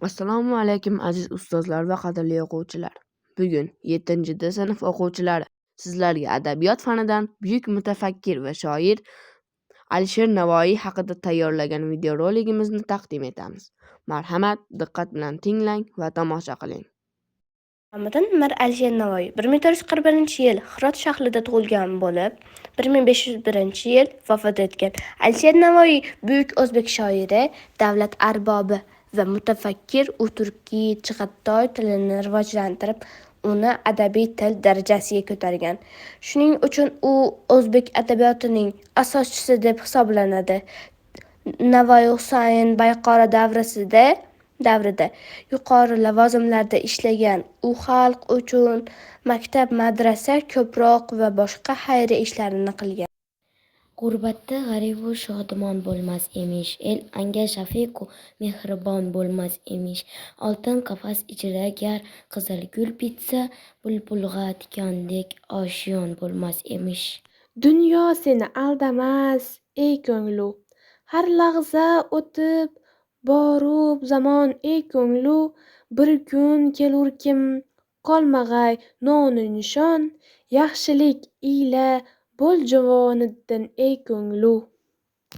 Assalomu alaykum aziz ustozlar va qadrli o'quvchilar. Bugun 7 sinf o'quvchilari sizlarga adabiyot fanidan buyuk mutafakkir va shoir Alisher Navoiy haqida tayyorlagan videorolikimizni taqdim etamiz. Marhamat, diqqat bilan tinglang va tomosha qiling. Muhammad Mir Alisher Navoiy 1441-yil Hirot shahrida tug'ilgan bo'lib, 1501-yil vafot etgan. Alisher Navoiy buyuk o'zbek shoiri, davlat arbobi va mutafakkir. U turkiy chig'atoy tilini rivojlantirib, uni adabiy til darajasiga ko'targan. Shuning uchun u o'zbek adabiyotining asoschisi deb hisoblanadi. Navoiy Husayn Bayqora davrida yuqori lavozimlarda ishlagan. U xalq uchun maktab, madrasa, ko'proq va boshqa xayriya ishlarini qilgan. G'urbatda g'aribu shodimon bo'lmas emish, el anga shafiqu mehribon bo'lmas emish. Oltin qafas ichida gar qizil gul bitsa, bulbulg'a tikandek oshiyon bo'lmas emish. Dunyo seni aldamas, ey ko'nglu, har lahza o'tib borub zamon, ey ko'nglu, bir kun kelurkim qolmag'ay nonu nishon, yaxshilik ila bo'l javoniddin, ey ko'nglu.